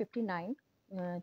59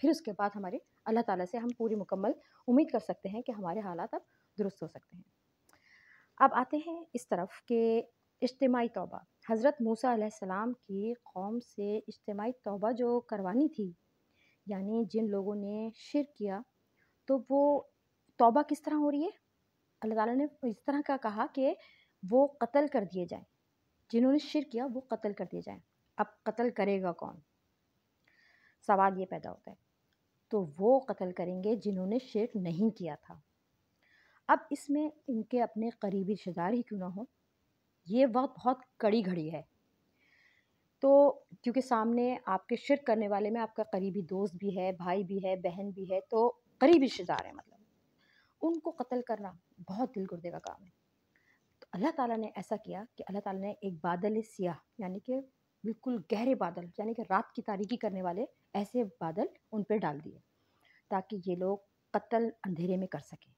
پھر اس کے بعد ہمارے اللہ تعالیٰ سے ہم پوری مکمل امید کر سکتے ہیں کہ ہمارے حالات اب درست ہو سکتے ہیں۔ اب آتے ہیں اس طرف کہ اجتماعی توبہ، حضرت موسیٰ علیہ السلام کی قوم سے اجتماعی توبہ جو کروانی تھی، یعنی جن لوگوں نے شرک کیا، تو وہ توبہ کس طرح ہو رہی ہے؟ اللہ تعالیٰ نے اس طرح کا کہا کہ وہ قتل کر دیے جائیں، جنہوں نے شرک کیا وہ قتل کر دیے جائیں۔ اب قتل کرے گا کون؟ سوال یہ پیدا ہوتا ہے۔ تو وہ قتل کریں گے جنہوں نے شرک نہیں کیا تھا۔ اب اس میں ان کے اپنے قریبی رشتہ دار ہی کیوں نہ ہوں، یہ وقت بہت کڑی گھڑی ہے، تو کیونکہ سامنے آپ کے شرک کرنے والے میں آپ کا قریبی دوست بھی ہے، بھائی بھی ہے، بہن بھی ہے، تو قریبی رشتہ دار ہیں، مطلب ان کو قتل کرنا بہت دل گردے کا کام ہے۔ تو اللہ تعالیٰ نے ایسا کیا کہ اللہ تعالیٰ نے ایک بادل سیاہ، یعنی کہ بالکل گہرے بادل، یعنی کہ رات کی تاریکی کرنے والے ایسے بادل ان پہ ڈال دیے تاکہ یہ لوگ قتل اندھیرے میں کر سکیں۔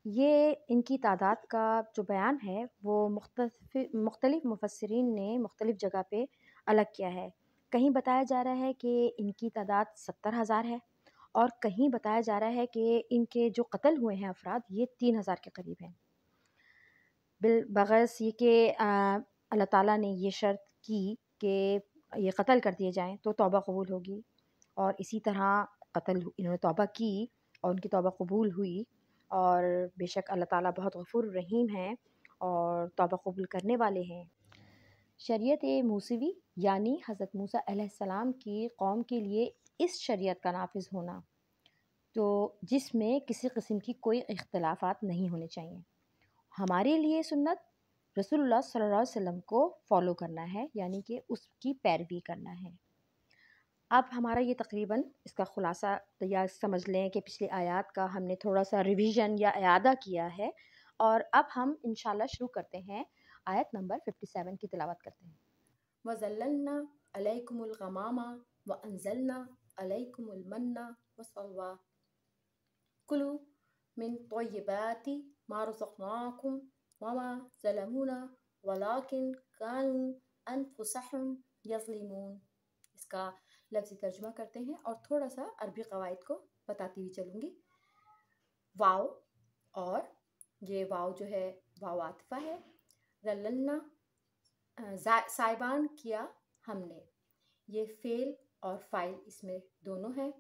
یہ ان کی تعداد کا جو بیان ہے وہ مختلف مفسرین نے مختلف جگہ پہ الگ کیا ہے۔ کہیں بتایا جا رہا ہے کہ ان کی تعداد 70,000 ہے، اور کہیں بتایا جا رہا ہے کہ ان کے جو قتل ہوئے ہیں افراد یہ 3,000 کے قریب ہیں۔ بغیر یہ کہ اللہ تعالیٰ نے یہ شرط کی کہ یہ قتل کر دیے جائیں تو توبہ قبول ہوگی، اور اسی طرح انہوں نے توبہ کی اور ان کی توبہ قبول ہوئی، اور بے شک اللہ تعالیٰ بہت غفور الرحیم ہیں اور توبہ قبول کرنے والے ہیں۔ شریعت موسوی یعنی حضرت موسیٰ علیہ السلام کی قوم کے لیے اس شریعت کا نافذ ہونا، تو جس میں کسی قسم کی کوئی اختلافات نہیں ہونے چاہیے۔ ہمارے لیے سنت رسول اللہ صلی اللہ علیہ وسلم کو فالو کرنا ہے، یعنی کہ اس کی پیروی کرنا ہے۔ اب ہمارا یہ تقریباً اس کا خلاصہ یا سمجھ لیں کہ پچھلی آیات کا ہم نے تھوڑا سا ریویژن یا اعادہ کیا ہے، اور اب ہم انشاءاللہ شروع کرتے ہیں، آیت نمبر 57 کی تلاوت کرتے ہیں۔ وَظَلَّلْنَا عَلَيْكُمُ الْغَمَامَ وَأَنزَلْنَا عَلَيْكُمُ الْمَنَّ وَالسَّلْوَىٰ كُلُوا مِن طَيِّبَاتِ مَا رَزَقْنَاكُمْ وَمَا ظَلَمُونَا وَلَٰكِن كَانُوا أَنفُسَهُمْ يَظْلِمُونَ۔ اس کا لفظی ترجمہ کرتے ہیں اور تھوڑا سا عربی قواعد کو بتاتی ہوئی چلوں گی۔ واو، اور یہ واو جو ہے واو عاطفہ ہے۔ ذللنا سائبان کیا ہم نے، یہ فعل اور فاعل اس میں دونوں ہیں۔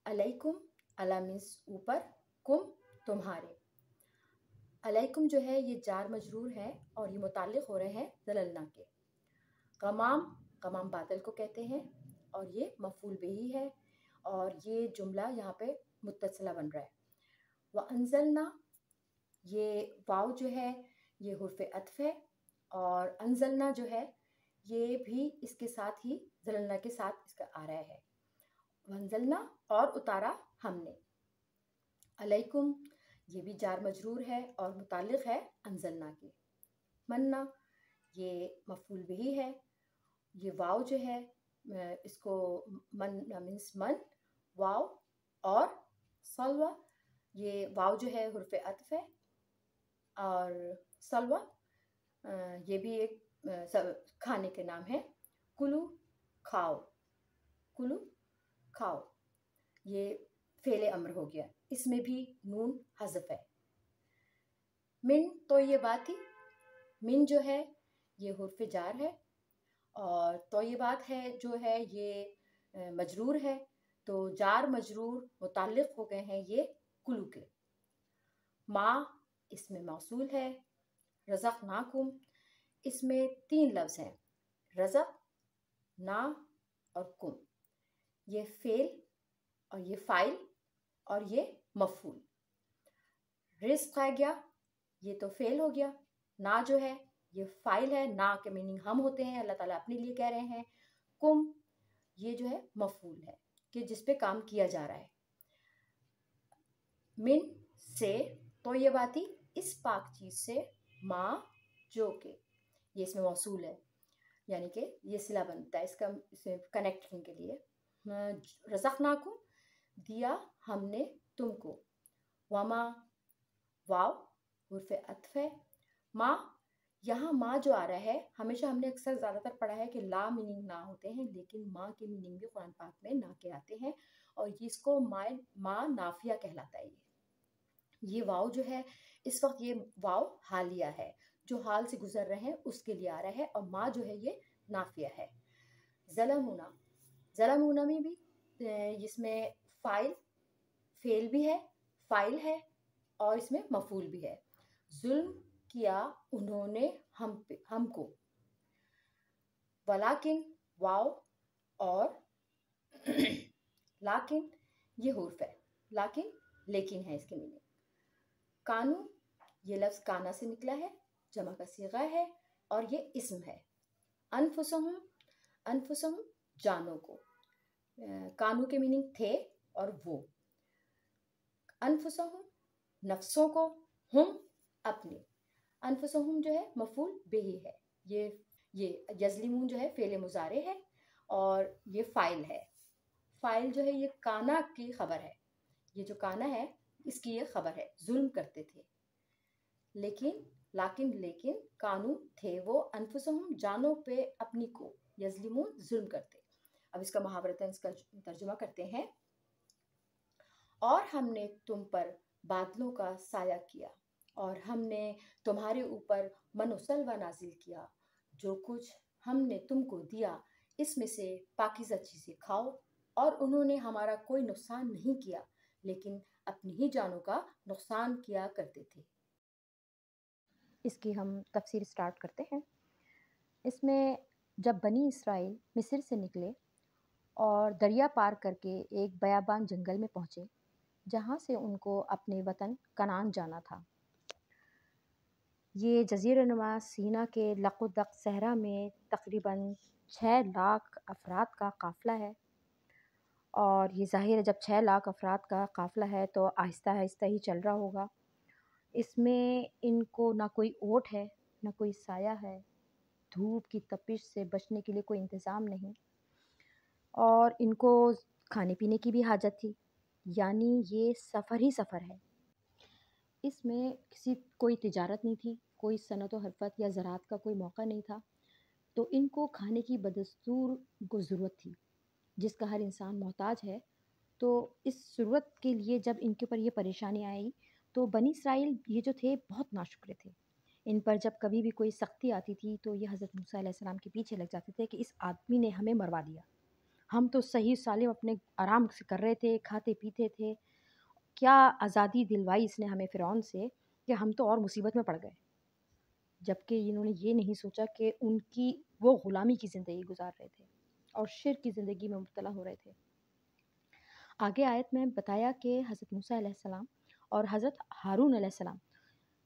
علیکم، علی مینس اوپر، کم تمہارے۔ علیکم جو ہے یہ جار مجرور ہے اور یہ متعلق ہو رہے ہیں ذللنا کے۔ غمام، غمام بادل کو کہتے ہیں اور یہ مفعول بہی ہے، اور یہ جملہ یہاں پہ متصلہ بن رہا ہے۔ وَأَنزَلْنَا، یہ واو جو ہے یہ حرف عطف ہے، اور انزلنا جو ہے یہ بھی اس کے ساتھ ہی ذللنا کے ساتھ اس کا آ رہا ہے۔ وَأَنزَلْنَا، اور اتارا ہم نے۔ علیکم، یہ بھی جار مجرور ہے اور متعلق ہے انزلنا کے۔ منا، یہ مفعول بہی ہے، یہ واو جو ہے اس کو من مینس من، واو، اور سلوہ، یہ واو جو ہے حرف عطف ہے، اور سلوہ یہ بھی ایک کھانے کے نام ہے۔ کلو، کھاؤ، کلو کھاؤ، یہ فعل امر ہو گیا، اس میں بھی نون حذف ہے۔ من طیباتی، من جو ہے یہ حرف جار ہے، اور طیبات ہے جو ہے یہ مجرور ہے، تو جار مجرور متعلق ہو گئے ہیں یہ کلو کے۔ ما، اس میں موصول ہے۔ رزقناکم، اس میں 3 لفظ ہیں، رزق، نا اور کم، یہ فعل اور یہ فاعل اور یہ مفعول۔ رزق آ گیا، یہ تو فعل ہو گیا، نا جو ہے یہ فاعل ہے، نا کے میننگ ہم ہوتے ہیں، اللہ تعالیٰ اپنے لیے کہہ رہے ہیں۔ کم، یہ جو ہے مفعول ہے کہ جس پہ کام کیا جا رہا ہے۔ من، سے، طیباتی، اس پاک چیز سے، ما، جو کہ یہ اس میں موصول ہے، یعنی کہ یہ صلہ بنتا ہے اس کا، اسے کنیکٹ کرنے کے لیے۔ رزقناکم، دیا ہم نے تم کو۔ وما، واو حرف عطف ہے، ما یہاں ماں جو آ رہا ہے، ہمیشہ ہم نے اکثر زیادہ تر پڑھا ہے کہ لا میننگ نہ ہوتے ہیں، لیکن ماں کے میننگ بھی قرآن پاک میں نہ کے آتے ہیں، اور اس کو ماں نافیہ کہلاتا ہے۔ یہ واؤ جو ہے اس وقت، یہ واؤ حالیہ ہے، جو حال سے گزر رہے ہیں اس کے لیے آ رہا ہے، اور ماں جو ہے یہ نافیہ ہے۔ ظلمونا، ظلمونا میں بھی اس میں فائل فعل بھی ہے، فائل ہے، اور اس میں مفعول بھی ہے۔ ظلم کیا انہوں نے ہم کو، ولیکن واؤ اور لیکن یہ حرف ہے، لیکن لیکن ہے اس کے میننگ۔ کانو، یہ لفظ کانا سے نکلا ہے، جمع کا صیغہ ہے، اور یہ اسم ہے۔ انفسہم، انفسہم جانوں کو، کانو کے میننگ تھے اور وہ، انفسہم نفسوں کو، ہم اپنے، انفسہم جو ہے مفعول بہ ہے، یہ یظلمون جو ہے فعل مضارع ہے، اور یہ فاعل ہے۔ فاعل جو ہے یہ کانا کی خبر ہے، یہ جو کانا ہے اس کی یہ خبر ہے، ظلم کرتے تھے۔ لیکن کانو تھے وہ، انفسہم جانوں پہ اپنی کو، یظلمون ظلم کرتے۔ اب اس کا محاورتاً اس کا ترجمہ کرتے ہیں۔ اور ہم نے تم پر بادلوں کا سایہ کیا، اور ہم نے تمہارے اوپر من و سلوہ نازل کیا، جو کچھ ہم نے تم کو دیا اس میں سے پاکیزہ چیزیں کھاؤ، اور انہوں نے ہمارا کوئی نقصان نہیں کیا، لیکن اپنی ہی جانوں کا نقصان کیا کرتے تھے۔ اس کی ہم تفسیر سٹارٹ کرتے ہیں۔ اس میں جب بنی اسرائیل مصر سے نکلے اور دریا پار کر کے ایک بیابان جنگل میں پہنچے، جہاں سے ان کو اپنے وطن کنعان جانا تھا۔ یہ جزیرہ نما سینا کے لق و دق صحرا میں تقریباً 6 لاکھ افراد کا قافلہ ہے، اور یہ ظاہر ہے جب 6 لاکھ افراد کا قافلہ ہے تو آہستہ آہستہ ہی چل رہا ہوگا۔ اس میں ان کو نہ کوئی اوٹ ہے، نہ کوئی سایہ ہے، دھوپ کی تپش سے بچنے کے لیے کوئی انتظام نہیں، اور ان کو کھانے پینے کی بھی حاجت تھی، یعنی یہ سفر ہی سفر ہے۔ اس میں کوئی تجارت نہیں تھی، کوئی صنعت و حرفت یا زراعت کا کوئی موقع نہیں تھا، تو ان کو کھانے کی بدستور ان کو ضرورت تھی، جس کا ہر انسان محتاج ہے۔ تو اس ضرورت کے لیے جب ان کے اوپر یہ پریشانی آئی تو بنی اسرائیل یہ جو تھے بہت ناشکرے تھے۔ ان پر جب کبھی بھی کوئی سختی آتی تھی تو یہ حضرت موسیٰ علیہ السلام کے پیچھے لگ جاتے تھے کہ اس آدمی نے ہمیں مروا دیا، ہم تو صحیح سالم اپنے آرام سے کر رہے تھے، کھاتے پیتے تھے، کیا آزادی دلوائی اس نے ہمیں فرعون سے کہ ہم تو اور مصیبت میں پڑ گئے۔ جبکہ انہوں نے یہ نہیں سوچا کہ ان کی وہ غلامی کی زندگی گزار رہے تھے اور شرک کی زندگی میں مبتلا ہو رہے تھے۔ آگے آیت میں بتایا کہ حضرت موسیٰ علیہ السلام اور حضرت ہارون علیہ السلام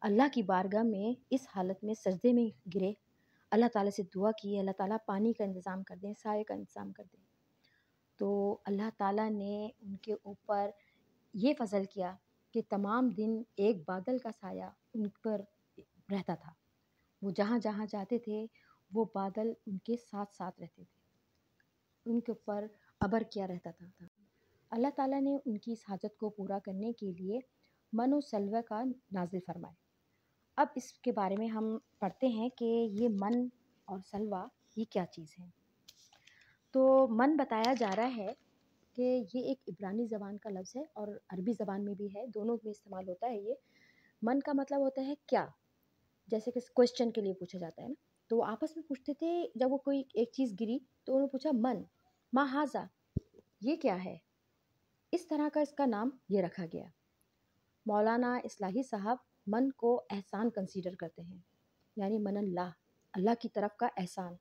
اللہ کی بارگاہ میں اس حالت میں سجدے میں گرے، اللہ تعالیٰ سے دعا کی، اللہ تعالیٰ پانی کا انتظام کر دیں، سائے کا انتظام کر دیں۔ تو اللہ تعالیٰ نے ان کے اوپر یہ فضل کیا کہ تمام دن ایک بادل کا سایہ ان پر رہتا تھا، وہ جہاں جہاں جاتے تھے وہ بادل ان کے ساتھ ساتھ رہتے تھے، ان کے اوپر ابر کیا رہتا تھا۔ اللہ تعالیٰ نے ان کی اس حاجت کو پورا کرنے کے لیے من و سلوہ کا نازل فرمائے۔ اب اس کے بارے میں ہم پڑھتے ہیں کہ یہ من اور سلوہ یہ کیا چیز ہے۔ تو من بتایا جا رہا ہے کہ یہ ایک عبرانی زبان کا لفظ ہے اور عربی زبان میں بھی ہے، دونوں میں استعمال ہوتا ہے۔ یہ من کا مطلب ہوتا ہے کیا، جیسے کہ کوشچن کے لیے پوچھا جاتا ہے نا، تو وہ آپس میں پوچھتے تھے جب وہ کوئی ایک چیز گری تو انہوں نے پوچھا من ما ہاذا، یہ کیا ہے، اس طرح کا اس کا نام یہ رکھا گیا۔ مولانا اصلاحی صاحب من کو احسان کنسیڈر کرتے ہیں، یعنی من اللہ، اللہ کی طرف کا احسان،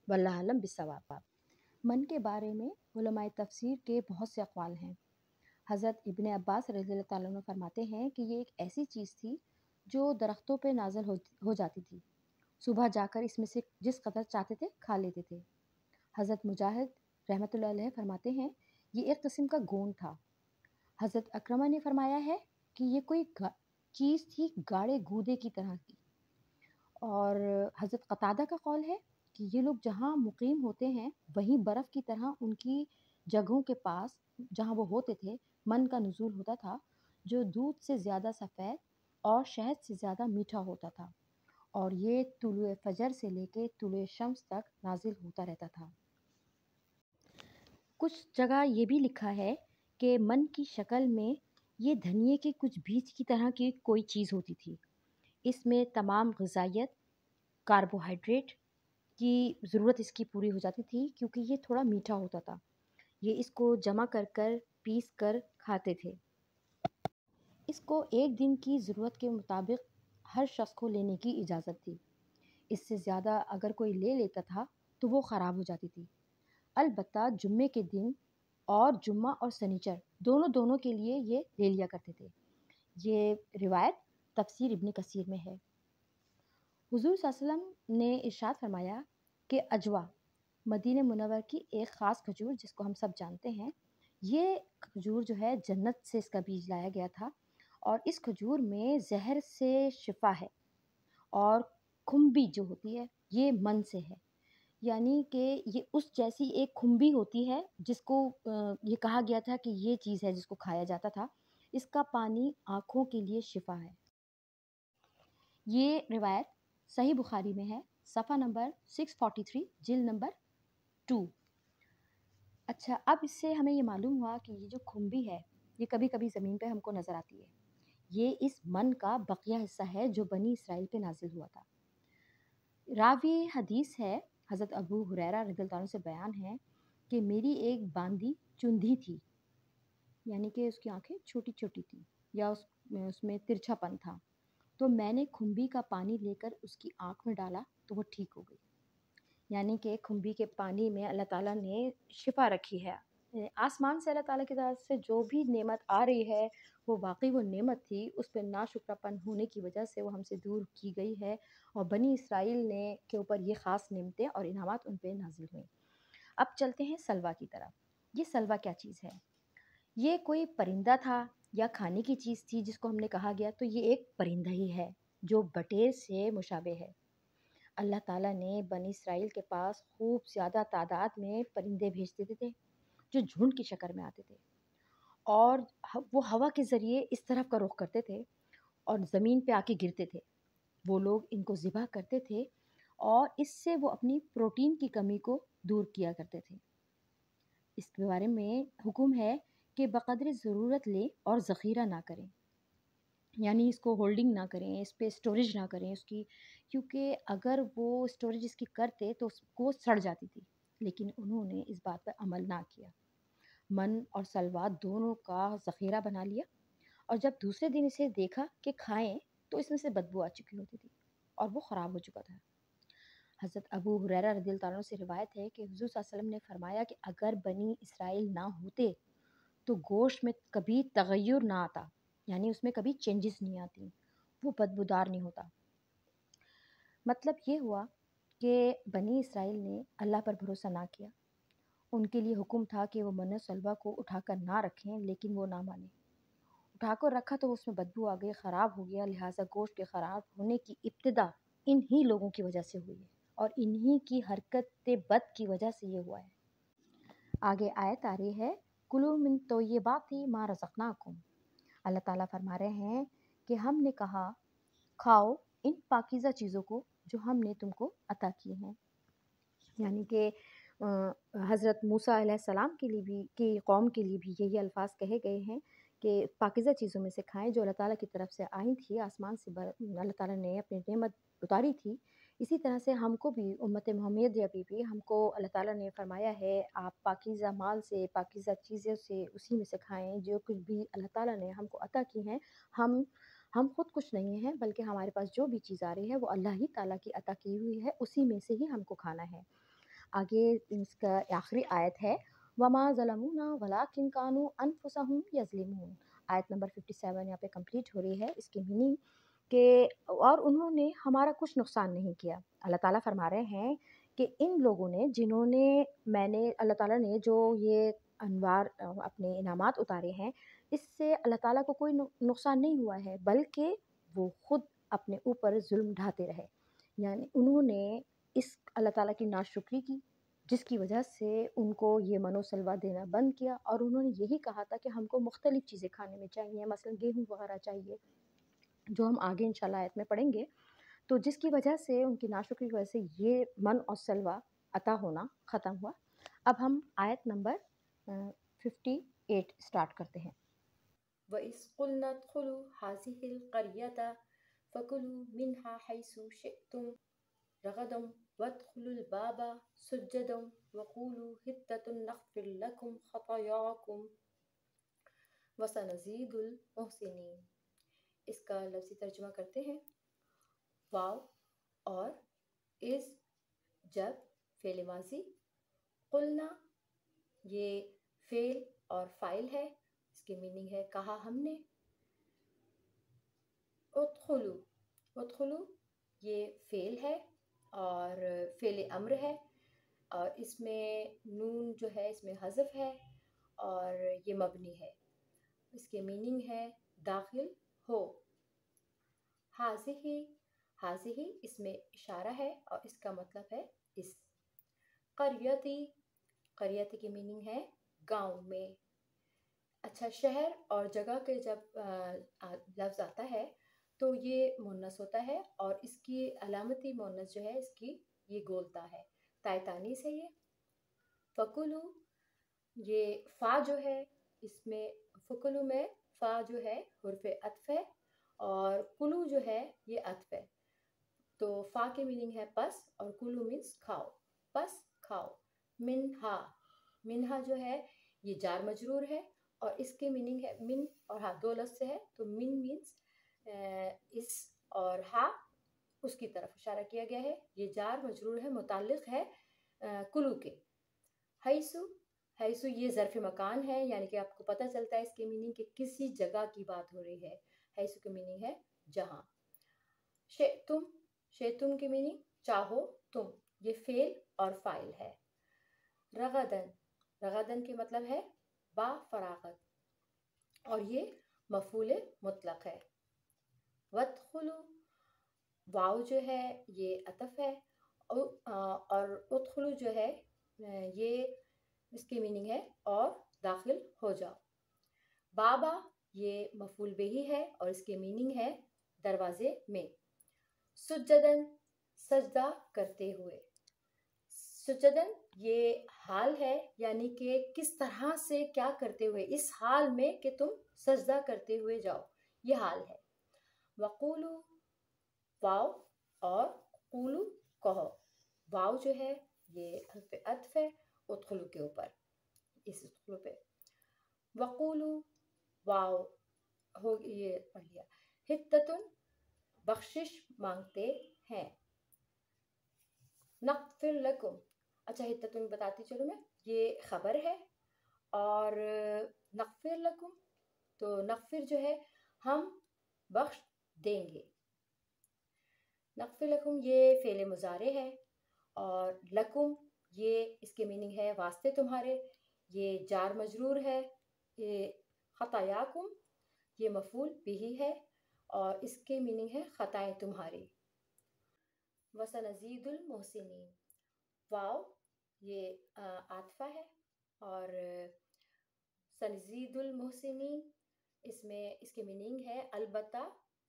واللہ علم بالصواب۔ من کے بارے میں علماء تفسیر کے بہت سے اقوال ہیں۔ حضرت ابن عباس رضی اللہ تعالیٰ عنہ فرماتے ہیں کہ یہ ایک ایسی چیز تھی جو درختوں پہ نازل ہو جاتی تھی، صبح جا کر اس میں سے جس قدر چاہتے تھے کھا لیتے تھے۔ حضرت مجاہد رحمۃ اللہ علیہ فرماتے ہیں یہ ایک قسم کا گون تھا۔ حضرت اکرمہ نے فرمایا ہے کہ یہ کوئی چیز تھی گاڑے گودے کی طرح کی، اور حضرت قتادہ کا قول ہے کہ یہ لوگ جہاں مقیم ہوتے ہیں وہیں برف کی طرح ان کی جگہوں کے پاس جہاں وہ ہوتے تھے من کا نزول ہوتا تھا، جو دودھ سے زیادہ سفید اور شہد سے زیادہ میٹھا ہوتا تھا، اور یہ طلوع فجر سے لے کے طلوع شمس تک نازل ہوتا رہتا تھا۔ کچھ جگہ یہ بھی لکھا ہے کہ من کی شکل میں یہ دھنیے کے کچھ بیج کی طرح کی کوئی چیز ہوتی تھی۔ اس میں تمام غذائیت، کاربوہائیڈریٹ کی ضرورت اس کی پوری ہو جاتی تھی، کیونکہ یہ تھوڑا میٹھا ہوتا تھا۔ یہ اس کو جمع کر کر پیس کر کھاتے تھے۔ اس کو ایک دن کی ضرورت کے مطابق ہر شخص کو لینے کی اجازت تھی۔ اس سے زیادہ اگر کوئی لے لیتا تھا تو وہ خراب ہو جاتی تھی۔ البتہ جمعے کے دن اور جمعہ اور سنیچر دونوں کے لیے یہ لے لیا کرتے تھے۔ یہ روایت تفسیر ابن کثیر میں ہے۔ حضور صلی اللہ علیہ وسلم نے ارشاد فرمایا کہ اجوا مدینہ منور کی ایک خاص کھجور، جس کو ہم سب جانتے ہیں، یہ کھجور جو ہے جنت سے اس کا بیج لایا گیا تھا، اور اس کھجور میں زہر سے شفا ہے، اور کھمبی جو ہوتی ہے یہ من سے ہے، یعنی کہ یہ اس جیسی ایک کھمبی ہوتی ہے جس کو یہ کہا گیا تھا کہ یہ چیز ہے جس کو کھایا جاتا تھا۔ اس کا پانی آنکھوں کے لیے شفا ہے۔ یہ روایت صحیح بخاری میں ہے، صفحہ نمبر 643، جلد نمبر 2۔ اچھا، اب اس سے ہمیں یہ معلوم ہوا کہ یہ جو کھمبی ہے یہ کبھی کبھی زمین پہ ہم کو نظر آتی ہے۔ یہ اس من کا بقیہ حصہ ہے جو بنی اسرائیل پہ نازل ہوا تھا۔ راوی حدیث ہے، حضرت ابو ہریرہ رضی اللہ عنہ سے بیان ہے کہ میری ایک باندی چندھی تھی، یعنی کہ اس کی آنکھیں چھوٹی چھوٹی تھیں، یا اس میں ترچھا پن تھا، تو میں نے کھمبی کا پانی لے کر اس کی آنکھ میں ڈالا تو وہ ٹھیک ہو گئی۔ یعنی کہ کھمبی کے پانی میں اللہ تعالیٰ نے شفا رکھی ہے۔ آسمان سے اللہ تعالیٰ کی طرف سے جو بھی نعمت آ رہی ہے وہ واقعی وہ نعمت تھی، اس پہ ناشکراپن ہونے کی وجہ سے وہ ہم سے دور کی گئی ہے، اور بنی اسرائیل نے کے اوپر یہ خاص نعمتیں اور انعامات ان پہ نازل ہوئیں۔ اب چلتے ہیں سلوا کی طرف۔ یہ سلوا کیا چیز ہے؟ یہ کوئی پرندہ تھا یا کھانے کی چیز تھی جس کو ہم نے کہا گیا؟ تو یہ ایک پرندہ ہی ہے جو بٹیر سے مشابہ ہے۔ اللہ تعالیٰ نے بنی اسرائیل کے پاس خوب زیادہ تعداد میں پرندے بھیج دیتے تھے جو جھنڈ کی شکل میں آتے تھے، اور وہ ہوا کے ذریعے اس طرف کا رخ کرتے تھے اور زمین پہ آ کے گرتے تھے۔ وہ لوگ ان کو ذبح کرتے تھے اور اس سے وہ اپنی پروٹین کی کمی کو دور کیا کرتے تھے۔ اس کے بارے میں حکم ہے کہ بقدر ضرورت لیں اور ذخیرہ نہ کریں، یعنی اس کو ہولڈنگ نہ کریں، اس پہ اسٹوریج نہ کریں اس کی، کیونکہ اگر وہ اسٹوریج اس کی کرتے تو اس کو سڑ جاتی تھی، لیکن انہوں نے اس بات پر عمل نہ کیا۔ من اور سلوا دونوں کا ذخیرہ بنا لیا، اور جب دوسرے دن اسے دیکھا کہ کھائیں تو اس میں سے بدبو آ چکی ہوتی تھی اور وہ خراب ہو چکا تھا۔ حضرت ابو ہریرہ رضی اللہ عنہ سے روایت ہے کہ حضور صلی اللہ علیہ وسلم نے فرمایا کہ اگر بنی اسرائیل نہ ہوتے تو گوشت میں کبھی تغیر نہ آتا، یعنی اس میں کبھی چینجز نہیں آتی، وہ بدبودار نہیں ہوتا۔ مطلب یہ ہوا کہ بنی اسرائیل نے اللہ پر بھروسہ نہ کیا۔ ان کے لیے حکم تھا کہ وہ من سلوا کو اٹھا کر نہ رکھیں، لیکن وہ نہ مانے۔ اٹھا کر رکھا تو اس میں بدبو آ گئی، خراب ہو گیا، لہٰذا گوشت کے خراب ہونے کی ابتدا انہی لوگوں کی وجہ سے ہوئی ہے، اور انہی کی حرکت بد کی وجہ سے یہ ہوا ہے۔ آگے آیت آ رہی ہے، کلوا من طیبات ما رزقناکم۔ اللہ تعالیٰ فرما رہے ہیں کہ ہم نے کہا کھاؤ ان پاکیزہ چیزوں کو جو ہم نے تم کو عطا کی ہیں۔ یعنی کہ حضرت موسیٰ علیہ السلام کے لیے بھی، کی قوم کے لیے بھی یہی الفاظ کہے گئے ہیں کہ پاکیزہ چیزوں میں سے کھائیں جو اللہ تعالیٰ کی طرف سے آئی تھی، آسمان سے اللہ تعالیٰ نے اپنی نعمت اتاری تھی۔ اسی طرح سے ہم کو بھی، امت محمدیہ بھی ہم کو اللہ تعالیٰ نے فرمایا ہے آپ پاکیزہ مال سے، پاکیزہ چیزوں سے، اسی میں سے کھائیں جو کچھ بھی اللہ تعالیٰ نے ہم کو عطا کی ہیں۔ ہم خود کچھ نہیں ہیں، بلکہ ہمارے پاس جو بھی چیز آ رہی ہے وہ اللہ ہی تعالیٰ کی عطا کی ہوئی ہے، اسی میں سے ہی ہم کو کھانا ہے۔ آگے اس کا آخری آیت ہے، وَمَا ظَلَمُونَا وَلَٰكِن كَانُوا أَنفُسَهُمْ يَظْلِمُونَ۔ آیت نمبر 57 یہاں پہ کمپلیٹ ہو رہی ہے۔ اس کی میننگ کہ اور انہوں نے ہمارا کچھ نقصان نہیں کیا۔ اللہ تعالیٰ فرما رہے ہیں کہ ان لوگوں نے، جنہوں نے اللہ تعالیٰ نے جو یہ انوار اپنے انعامات اتارے ہیں، اس سے اللہ تعالیٰ کو کوئی نقصان نہیں ہوا ہے، بلکہ وہ خود اپنے اوپر ظلم ڈھاتے رہے۔ یعنی انہوں نے اس اللہ تعالیٰ کی ناشکری کی، جس کی وجہ سے ان کو یہ من و سلوا دینا بند کیا، اور انہوں نے یہی کہا تھا کہ ہم کو مختلف چیزیں کھانے میں چاہیے، مثلا گیہوں وغیرہ چاہیے، جو ہم آگے انشاءاللہ آیت میں پڑھیں گے۔ تو جس کی وجہ سے ان کی ناشکری کی وجہ سے یہ من اور سلوہ عطا ہونا ختم ہوا۔ اب ہم آیت نمبر 58 اسٹارٹ کرتے ہیں۔ وَإِذْ قُلْنَا ادْخُلُوا هَٰذِهِ الْقَرْيَةَ فَكُلُوا مِنْهَا حَيْثُ شِئْتُمْ رَغَدًا وَادْخُلُوا الْبَابَ سُجَّدًا وَقُولُوا حِطَّةٌ نَغْفِرْ لَكُمْ خَطَايَاكُمْ وَسَنَزِيدُ الْمُحْسِنِينَ۔ اس کا لفظی ترجمہ کرتے ہیں۔ واو اور از جب فعل ماضی، قلنا یہ فعل اور فاعل ہے، اس کی میننگ ہے کہا ہم نے۔ ادخلو، ادخلو یہ فعل ہے اور فعل امر ہے، اور اس میں نون جو ہے اس میں حذف ہے اور یہ مبنی ہے۔ اس کی میننگ ہے داخل ہو۔ حاضی، حاضی اس میں اشارہ ہے اور اس کا مطلب ہے اس۔ قریتی، قریتی کی میننگ ہے گاؤں میں۔ اچھا، شہر اور جگہ کے جب لفظ آتا ہے تو یہ مونس ہوتا ہے، اور اس کی علامتی مونس جو ہے اس کی یہ گولتا ہے، تائے تانیث ہے یہ۔ فکلو، یہ فا جو ہے اس میں فکلو میں فا جو ہے حرف عطف ہے، اور کلو جو ہے یہ عطف ہے، تو فا کی میننگ ہے پس، اور کلو مینس کھاؤ، پس کھاؤ۔ منہا، منہا جو ہے یہ جار مجرور ہے، اور اس کی میننگ ہے من اور ہا دو لفظ سے ہے، تو من مینس اس، اور ہا اس کی طرف اشارہ کیا گیا ہے، یہ جار مجرور ہے، متعلق ہے کلو کے۔ حیثو، حیثو یہ ظرف مکان ہے، یعنی کہ آپ کو پتہ چلتا ہے اس کی میننگ کہ کسی جگہ کی بات ہو رہی ہے۔ حیثو کی میننگ ہے جہاں۔ شئتم، شئتم کی میننگ چاہو تم، یہ فعل اور فاعل ہے۔ رغدن، رغدن کے مطلب ہے با فراغت، اور یہ مفعول مطلق ہے۔ وادخلو، واو جو ہے یہ عطف ہے، اور ادخلو جو ہے یہ اس کی میننگ ہے اور داخل ہو جاؤ۔ بابا یہ مفعول بہی ہے اور اس کی میننگ ہے دروازے میں۔ سجدن، سجدہ کرتے ہوئے۔ سجدن یہ حال ہے، یعنی کہ کس طرح سے کیا کرتے ہوئے، اس حال میں کہ تم سجدہ کرتے ہوئے جاؤ، یہ حال ہے۔ وقولو، واو اور قولو کہو، واو جو ہے یہ حرف عطف ہے ادخلو کے اوپر، اس ادخلو پہ۔ وقولو، واو ہو یہ پڑھ لیا۔ حتتن بخشش مانگتے ہیں۔ نغفر لکم، اچھا حتتن بتاتی چلو میں، یہ خبر ہے، اور نغفر لکم تو نغفر جو ہے ہم بخش دیں گے۔ نغفر لکم یہ فعل مضارع ہے، اور لکم یہ اس کی میننگ ہے واسطے تمہارے، یہ جار مجرور ہے۔ یہ خطایاکم یہ مفعول بہ ہے، اور اس کی میننگ ہے خطائیں تمہاری۔ وسنزید المحسنین، واو یہ عاطفہ ہے، اور سنزید المحسنین اس میں اس کی میننگ ہے البتہ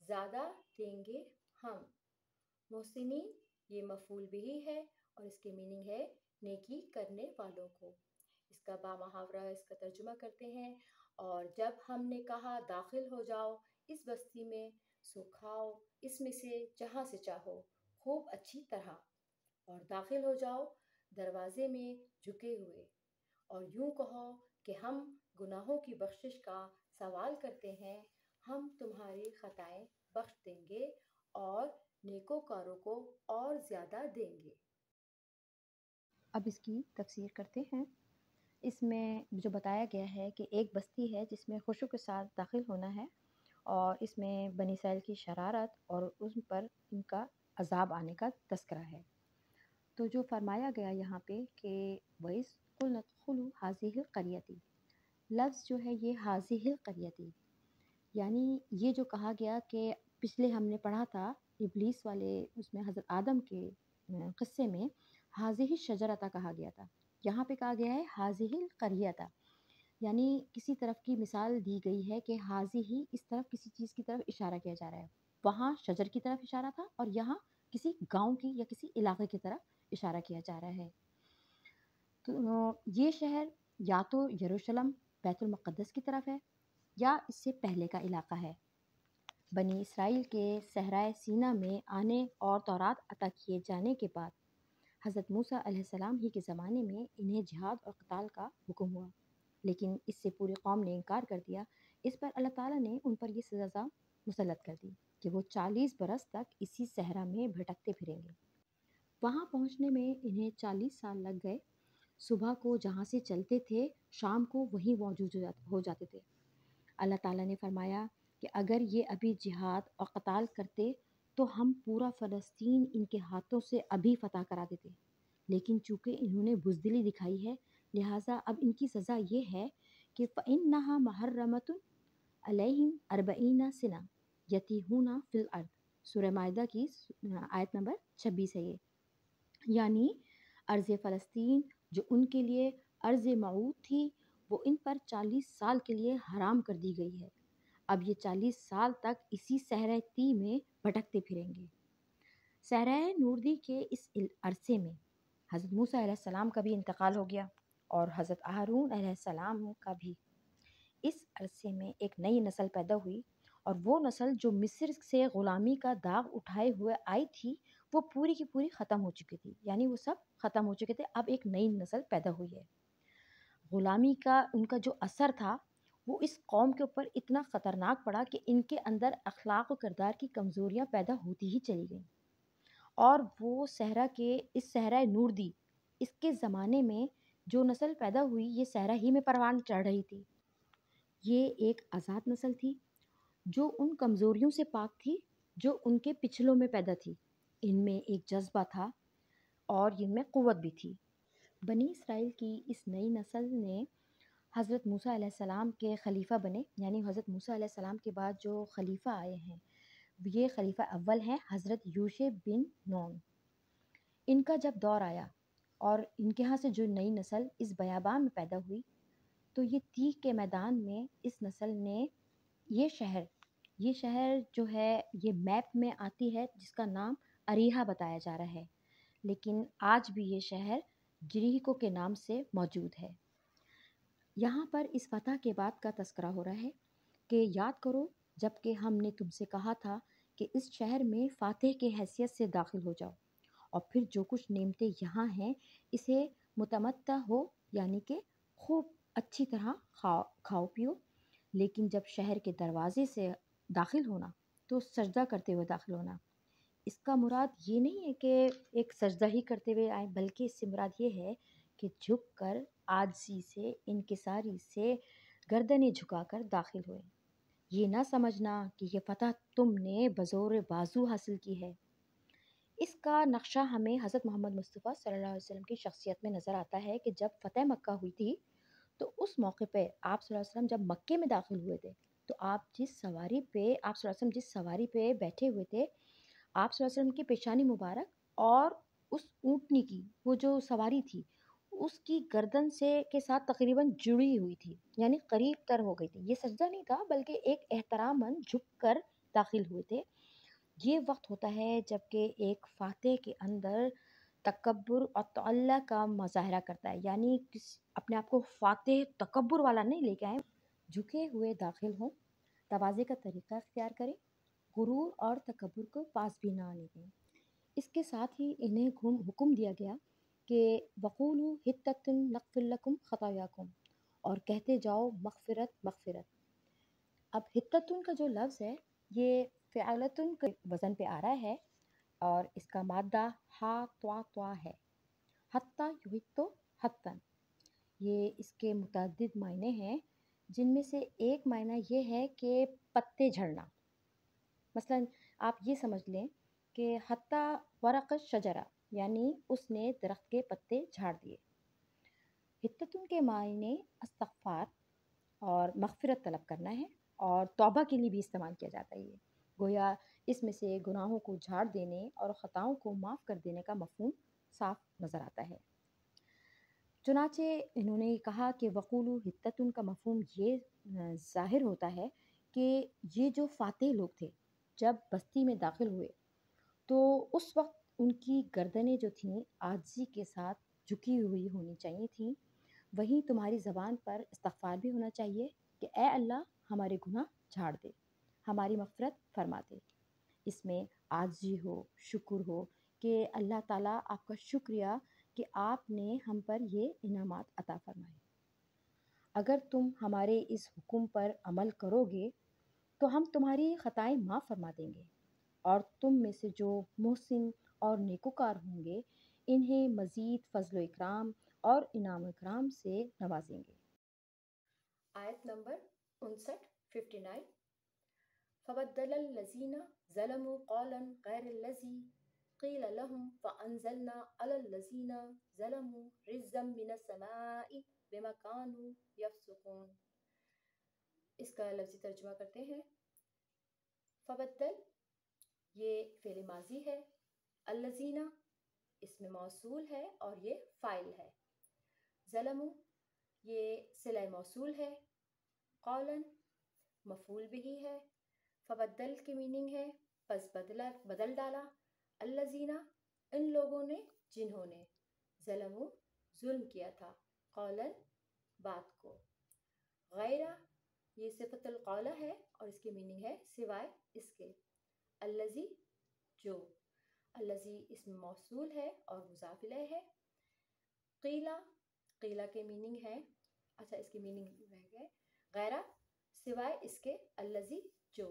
زیادہ دیں گے ہم۔ محسنین یہ مفعول بہ ہے، اور اس کی میننگ ہے نیکی کرنے والوں کو۔ اس کا با محاورہ اس کا ترجمہ کرتے ہیں۔ اور جب ہم نے کہا داخل ہو جاؤ اس بستی میں، سو کھاؤ اس میں سے جہاں سے چاہو خوب اچھی طرح، اور داخل ہو جاؤ دروازے میں جھکے ہوئے، اور یوں کہو کہ ہم گناہوں کی بخشش کا سوال کرتے ہیں، ہم تمہاری خطائیں بخش دیں گے اور نیکوکاروں کو اور زیادہ دیں گے۔ اب اس کی تفسیر کرتے ہیں۔ اس میں جو بتایا گیا ہے کہ ایک بستی ہے جس میں خوشو کے ساتھ داخل ہونا ہے، اور اس میں بنی اسرائیل کی شرارت اور اس پر ان کا عذاب آنے کا تذکرہ ہے۔ تو جو فرمایا گیا یہاں پہ کہ وَإِذْ قُلْنَا ادْخُلُوا هَٰذِهِ الْقَرْيَةَ، لفظ جو ہے یہ هَٰذِهِ الْقَرْيَةِ، یعنی یہ جو کہا گیا کہ پچھلے ہم نے پڑھا تھا ابلیس والے اس میں حضرت آدم کے قصے میں هَٰذِهِ الشَّجَرَةَ کہا گیا تھا، یہاں پہ کہا گیا ہے هَٰذِهِ الْقَرْيَةَ، یعنی کسی طرف کی مثال دی گئی ہے کہ هَٰذِهِ اس طرف کسی چیز کی طرف اشارہ کیا جا رہا ہے۔ وہاں شجر کی طرف اشارہ تھا اور یہاں کسی گاؤں کی یا کسی علاقے کی طرف اشارہ کیا جا رہا ہے۔ تو یہ شہر یا تو یروشلم بیت المقدس کی طرف ہے یا اس سے پہلے کا علاقہ ہے۔ بنی اسرائیل کے صحرائے سینا میں آنے اور تورات عطا کیے جانے کے بعد حضرت موسیٰ علیہ السلام ہی کے زمانے میں انہیں جہاد اور قتال کا حکم ہوا، لیکن اس سے پوری قوم نے انکار کر دیا۔ اس پر اللہ تعالیٰ نے ان پر یہ سزا مسلط کر دی کہ وہ 40 برس تک اسی صحرا میں بھٹکتے پھریں گے۔ وہاں پہنچنے میں انہیں 40 سال لگ گئے۔ صبح کو جہاں سے چلتے تھے شام کو وہیں موجود ہو جاتے تھے۔ اللہ تعالیٰ نے فرمایا کہ اگر یہ ابھی جہاد اور قتال کرتے تو ہم پورا فلسطین ان کے ہاتھوں سے ابھی فتح کرا دیتے، لیکن چونکہ انہوں نے بزدلی دکھائی ہے لہٰذا اب ان کی سزا یہ ہے کہ فَإِنَّهَا مُحَرَّمَةٌ عَلَيْهِمْ 40 سنة يَتِيهُونَ فِي الْأَرْضِ۔ سورہ مائدہ کی آیت نمبر 26 ہے یہ، یعنی ارض فلسطین جو ان کے لیے ارض موعود تھی وہ ان پر 40 سال کے لیے حرام کر دی گئی ہے۔ اب یہ 40 سال تک اسی صحرا تی میں بھٹکتے پھریں گے۔ صحرا نوردی کے اس عرصے میں حضرت موسیٰ علیہ السلام کا بھی انتقال ہو گیا اور حضرت ہارون علیہ السلام کا بھی۔ اس عرصے میں ایک نئی نسل پیدا ہوئی اور وہ نسل جو مصر سے غلامی کا داغ اٹھائے ہوئے آئی تھی وہ پوری کی پوری ختم ہو چکی تھی، یعنی وہ سب ختم ہو چکے تھے۔ اب ایک نئی نسل پیدا ہوئی ہے۔ غلامی کا ان کا جو اثر تھا وہ اس قوم کے اوپر اتنا خطرناک پڑا کہ ان کے اندر اخلاق و کردار کی کمزوریاں پیدا ہوتی ہی چلی گئیں، اور وہ صحرا کے اس صحرا نوردی اس کے زمانے میں جو نسل پیدا ہوئی یہ صحرا ہی میں پروان چڑھ رہی تھی۔ یہ ایک آزاد نسل تھی جو ان کمزوریوں سے پاک تھی جو ان کے پچھلوں میں پیدا تھی۔ ان میں ایک جذبہ تھا اور ان میں قوت بھی تھی۔ بنی اسرائیل کی اس نئی نسل نے حضرت موسیٰ علیہ السلام کے خلیفہ بنے، یعنی حضرت موسیٰ علیہ السلام کے بعد جو خلیفہ آئے ہیں یہ خلیفہ اول ہیں حضرت یوشع بن نون۔ ان کا جب دور آیا اور ان کے ہاں سے جو نئی نسل اس بیابان میں پیدا ہوئی تو یہ تیہ کے میدان میں اس نسل نے یہ شہر جو ہے یہ میپ میں آتی ہے جس کا نام اریحا بتایا جا رہا ہے، لیکن آج بھی یہ شہر جریحو کے نام سے موجود ہے۔ یہاں پر اس فتح کے بعد کا تذکرہ ہو رہا ہے کہ یاد کرو جب کہ ہم نے تم سے کہا تھا کہ اس شہر میں فاتح کے حیثیت سے داخل ہو جاؤ اور پھر جو کچھ نعمتیں یہاں ہیں اسے متمتع ہو، یعنی کہ خوب اچھی طرح کھاؤ پیو، لیکن جب شہر کے دروازے سے داخل ہونا تو سجدہ کرتے ہوئے داخل ہونا۔ اس کا مراد یہ نہیں ہے کہ ایک سجدہ ہی کرتے ہوئے آئیں، بلکہ اس سے مراد یہ ہے کہ جھک کر عاجزی سے انکساری سے گردنیں جھکا کر داخل ہوئے۔ یہ نہ سمجھنا کہ یہ فتح تم نے بزور بازو حاصل کی ہے۔ اس کا نقشہ ہمیں حضرت محمد مصطفیٰ صلی اللہ علیہ وسلم کی شخصیت میں نظر آتا ہے کہ جب فتح مکہ ہوئی تھی تو اس موقع پہ آپ صلی اللہ علیہ وسلم جب مکے میں داخل ہوئے تھے تو آپ صلی اللہ علیہ وسلم جس سواری پہ بیٹھے ہوئے تھے آپ صلی اللہ علیہ وسلم کی پیشانی مبارک اور اس اونٹنی کی وہ جو سواری تھی اس کی گردن سے کے ساتھ تقریباً جڑی ہوئی تھی، یعنی قریب تر ہو گئی تھی۔ یہ سجدہ نہیں تھا بلکہ ایک احتراماً جھک کر داخل ہوئے تھے۔ یہ وقت ہوتا ہے جب کہ ایک فاتح کے اندر تکبر اور تعالی کا مظاہرہ کرتا ہے، یعنی اپنے آپ کو فاتح تکبر والا نہیں لے کے آئیں، جھکے ہوئے داخل ہوں، تواضع کا طریقہ اختیار کریں، غرور اور تکبر کو پاس بھی نہ آنے دیں۔ اس کے ساتھ ہی انہیں حکم دیا گیا کہ وقولوا حطۃ نغفر لکم خطایاکم، اور کہتے جاؤ مغفرت مغفرت۔ اب حطۃ کا جو لفظ ہے یہ فعلتن کے وزن پہ آ رہا ہے اور اس کا مادہ ہا توا ہے، حتی یحطو حتن۔ یہ اس کے متعدد معنی ہیں جن میں سے ایک معنی یہ ہے کہ پتے جھڑنا۔ مثلا آپ یہ سمجھ لیں کہ حتی ورق شجرہ، یعنی اس نے درخت کے پتے جھاڑ دیے۔ حطتن کے معنی استغفار اور مغفرت طلب کرنا ہے، اور توبہ کے لیے بھی استعمال کیا جاتا ہے۔ یہ گویا اس میں سے گناہوں کو جھاڑ دینے اور خطاؤں کو معاف کر دینے کا مفہوم صاف نظر آتا ہے۔ چنانچہ انہوں نے کہا کہ وقولوا حطۃ کا مفہوم یہ ظاہر ہوتا ہے کہ یہ جو فاتح لوگ تھے جب بستی میں داخل ہوئے تو اس وقت ان کی گردنیں جو تھیں عاجزی کے ساتھ جھکی ہوئی ہونی چاہیے تھیں. وہیں تمہاری زبان پر استغفار بھی ہونا چاہیے کہ اے اللہ ہمارے گناہ جھاڑ دے، ہماری مغفرت فرما دے. اس میں عاجزی ہو، شکر ہو کہ اللہ تعالیٰ آپ کا شکریہ کہ آپ نے ہم پر یہ انعامات عطا فرمائے. اگر تم ہمارے اس حکم پر عمل کرو گے تو ہم تمہاری خطائیں معاف فرما دیں گے، اور تم میں سے جو محسن اور نیکوکار ہوں گے انہیں مزید فضل و اکرام اور انعام و اکرام سے نوازیں گے. آیت نمبر 59 فبدل الذین ظلموا قولا غیر الذی قیل لهم فانزلنا علی الذین ظلموا رجزا من السماء بما كانوا یفسقون. اس کا لفظی ترجمہ کرتے ہیں. فبدل یہ فعل ماضی ہے، الذین اس میں موصول ہے اور یہ فاعل ہے، ظلموا یہ صلہ موصول ہے، قولا مفعول بھی ہے. فبدل کی میننگ ہے پس بدل ڈالا، الذین ان لوگوں نے جنہوں نے، ظلموا ظلم کیا تھا، قولا بات کو، غیر یہ صفت القولہ ہے اور اس کی میننگ ہے سوائے اس کے، الذی جو، الذی اس میں موصول ہے اور مضاف الیہ ہے. قیلا قیلا کے میننگ ہے، اچھا اس کی میننگ ہے غیر سوائے اس کے، الذی جو،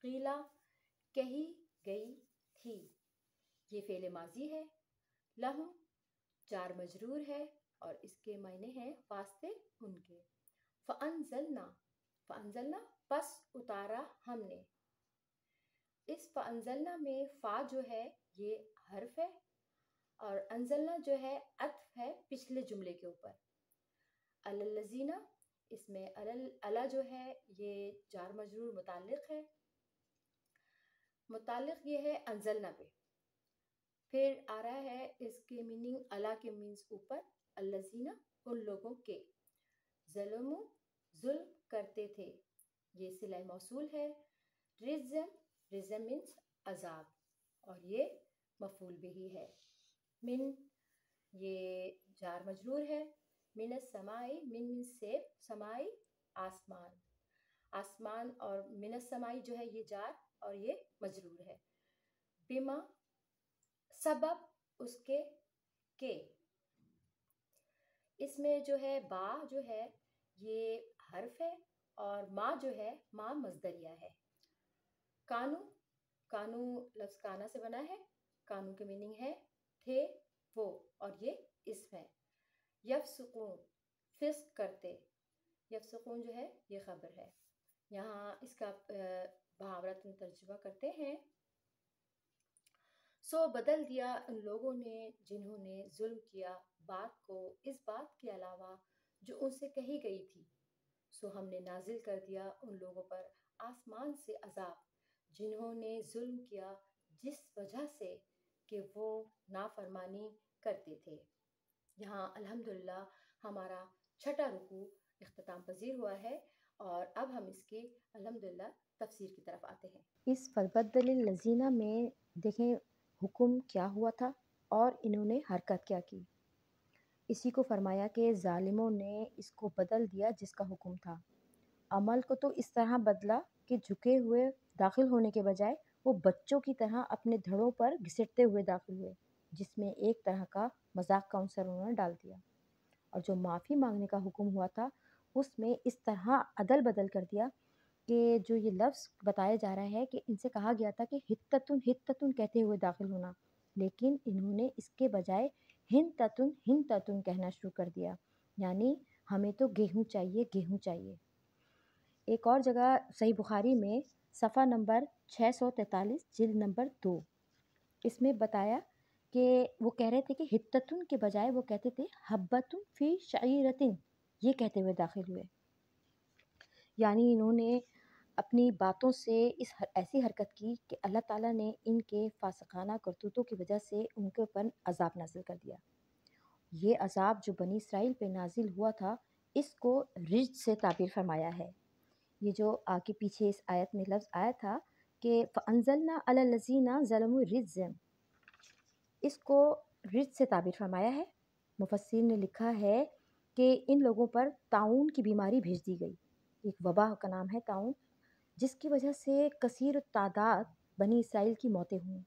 قیلا کہی گئی تھی یہ فعل ماضی ہے، لہم جار مجرور ہے اور اس کے معنی ہیں واسطے ان کے. فانزلنا فانزلنا پس اتارا ہم نے. اس فانزلنا میں فا جو ہے یہ حرف ہے اور انزلنا جو ہے عطف ہے پچھلے جملے کے اوپر. الذین اس میں الا جو ہے یہ جار مجرور متعلق ہے، متعلق یہ ہے انزلنا پہ. پھر آ رہا ہے اس کے میننگ الا کے مینس اوپر، الذین ان لوگوں کے، ظلموا ظلم کرتے تھے یہ صلہ موصول ہے، رجزم مینس عذاب اور یہ مفعول بھی ہے. من یہ جار مجرور ہے، من السمائی من سے سمائی آسمان، آسمان اور من السمائی جو ہے یہ جار اور یہ مجرور ہے. بما سبب اس کے اس میں جو ہے با جو ہے یہ حرف ہے اور ما جو ہے ما مصدریہ ہے. کانو کانو لفظ کانا سے بنا ہے، کانو کی میننگ ہے تھے وہ اور یہ اسم ہے. یفسقون فسق کرتے، یفسقون جو ہے یہ خبر ہے. یہاں اس کا محاورت ترجمہ کرتے ہیں. سو بدل دیا ان لوگوں نے جنہوں نے ظلم کیا بات کو اس بات کے علاوہ جو ان سے کہی گئی تھی. سو ہم نے نازل کر دیا ان لوگوں پر آسمان سے عذاب جنہوں نے ظلم کیا جس وجہ سے کہ وہ نافرمانی کرتے تھے. یہاں الحمدللہ ہمارا چھٹا رکوع اختتام پذیر ہوا ہے اور اب ہم اس کی الحمدللہ تفسیر کی طرف آتے ہیں. اس فبدل الذین میں دیکھیں حکم کیا ہوا تھا اور انہوں نے حرکت کیا کی. اسی کو فرمایا کہ ظالموں نے اس کو بدل دیا جس کا حکم تھا. عمل کو تو اس طرح بدلا کہ جھکے ہوئے داخل ہونے کے بجائے وہ بچوں کی طرح اپنے دھڑوں پر گھسٹتے ہوئے داخل ہوئے، جس میں ایک طرح کا مذاق کا عنصر انہوں نے ڈال دیا. اور جو معافی مانگنے کا حکم ہوا تھا اس میں اس طرح عدل بدل کر دیا کہ جو یہ لفظ بتایا جا رہا ہے کہ ان سے کہا گیا تھا کہ ہتتن کہتے ہوئے داخل ہونا، لیکن انہوں نے اس کے بجائے ہن تتن کہنا شروع کر دیا، یعنی ہمیں تو گیہوں چاہیے گیہوں چاہیے. ایک اور جگہ صحیح بخاری میں صفحہ نمبر 643 جلد نمبر 2 اس میں بتایا کہ وہ کہہ رہے تھے کہ ہتتن کے بجائے وہ کہتے تھے حبتن فی شعیرتن، یہ کہتے ہوئے داخل ہوئے. یعنی انہوں نے اپنی باتوں سے ایسی حرکت کی کہ اللہ تعالیٰ نے ان کے فاسقانہ کرتوتوں کی وجہ سے ان کے اوپر عذاب نازل کر دیا. یہ عذاب جو بنی اسرائیل پہ نازل ہوا تھا اس کو رجز سے تعبیر فرمایا ہے. یہ جو آگے پیچھے اس آیت میں لفظ آیا تھا کہ فَأَنزَلْنَا عَلَى الَّذِينَ ظَلَمُوا رِجْزًا، اس کو رجز سے تعبیر فرمایا ہے۔ مفسر نے لکھا ہے کہ ان لوگوں پر طاعون کی بیماری بھیج دی گئی، ایک وبا کا نام ہے طاعون، جس کی وجہ سے کثیر التعداد بنی اسرائیل کی موتیں ہوئیں۔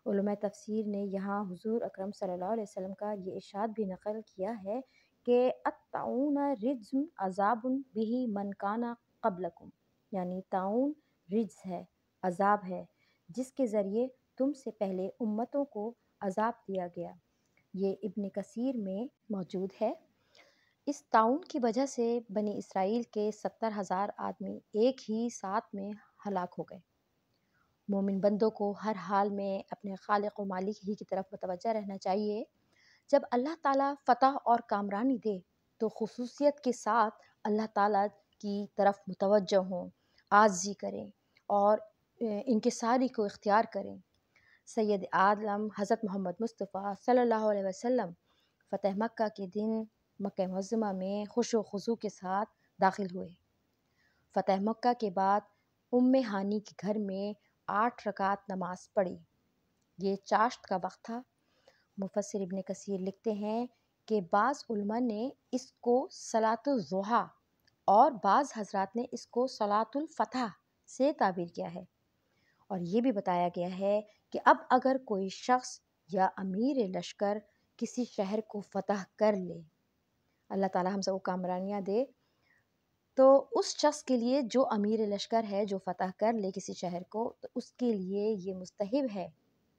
علماء تفسیر نے یہاں حضور اکرم صلی اللہ علیہ وسلم کا یہ ارشاد بھی نقل کیا ہے کہ الطاعون رجز عذاب بہ من کان قبلکم، یعنی طاعون رجز ہے، عذاب ہے، جس کے ذریعے تم سے پہلے امتوں کو عذاب دیا گیا۔ یہ ابن کثیر میں موجود ہے۔ اس طاعون کی وجہ سے بنی اسرائیل کے 70,000 آدمی ایک ہی ساتھ میں ہلاک ہو گئے۔ مومن بندوں کو ہر حال میں اپنے خالق و مالک ہی کی طرف متوجہ رہنا چاہیے۔ جب اللہ تعالیٰ فتح اور کامرانی دے تو خصوصیت کے ساتھ اللہ تعالیٰ کی طرف متوجہ ہوں، عاجزی کریں اور انکساری کو اختیار کریں۔ سید عالم حضرت محمد مصطفیٰ صلی اللہ علیہ وسلم فتح مکہ کے دن مکہ معظمہ میں خوش و خضوع کے ساتھ داخل ہوئے۔ فتح مکہ کے بعد ہانی کے گھر میں 8 رکعت نماز پڑھی۔ یہ چاشت کا وقت تھا۔ مفسر ابن کثیر لکھتے ہیں کہ بعض علماء نے اس کو صلاۃ الضحیٰ اور بعض حضرات نے اس کو صلاۃ الفتح سے تعبیر کیا ہے، اور یہ بھی بتایا گیا ہے کہ اب اگر کوئی شخص یا امیر لشکر کسی شہر کو فتح کر لے، اللہ تعالیٰ ہم سب کو کامرانیاں دے، تو اس شخص کے لیے جو امیر لشکر ہے جو فتح کر لے کسی شہر کو، تو اس کے لیے یہ مستحب ہے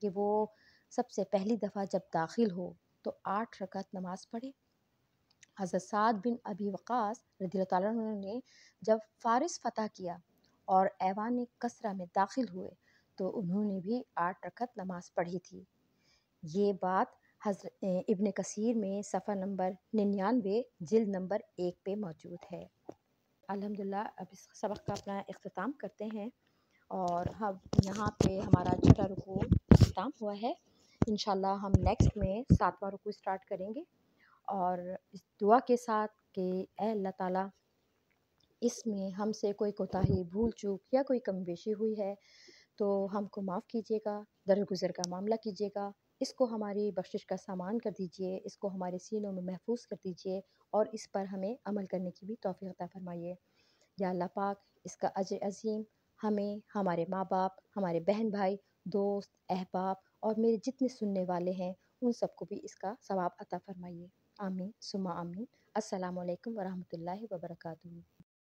کہ وہ سب سے پہلی دفعہ جب داخل ہو تو 8 رکعت نماز پڑھے۔ حضرت سعد بن ابی وقاص رضی اللہ تعالیٰ عنہ نے جب فارس فتح کیا اور ایوان کسرا میں داخل ہوئے تو انہوں نے بھی 8 رکعت نماز پڑھی تھی۔ یہ بات حضرت ابن کثیر میں صفحہ نمبر 99 جلد نمبر 1 پہ موجود ہے۔ الحمدللہ اب اس سبق کا اپنا اختتام کرتے ہیں، اور ہم یہاں پہ ہمارا 6واں رکوع اختتام ہوا ہے۔ انشاءاللہ ہم نیکسٹ میں 7واں رکوع اسٹارٹ کریں گے، اور اس دعا کے ساتھ کہ اے اللہ تعالیٰ، اس میں ہم سے کوئی کوتاہی، بھول چوک یا کوئی کم بیشی ہوئی ہے تو ہم کو معاف کیجیے گا، درگزر کا معاملہ کیجیے گا، اس کو ہماری بخشش کا سامان کر دیجیے، اس کو ہمارے سینوں میں محفوظ کر دیجیے، اور اس پر ہمیں عمل کرنے کی بھی توفیق عطا فرمائیے۔ یا اللہ پاک، اس کا اجر عظیم ہمیں، ہمارے ماں باپ، ہمارے بہن بھائی، دوست، احباب اور میرے جتنے سننے والے ہیں ان سب کو بھی اس کا ثواب عطا فرمائیے۔ آمین ثم آمین۔ السلام علیکم ورحمۃ اللہ وبرکاتہ۔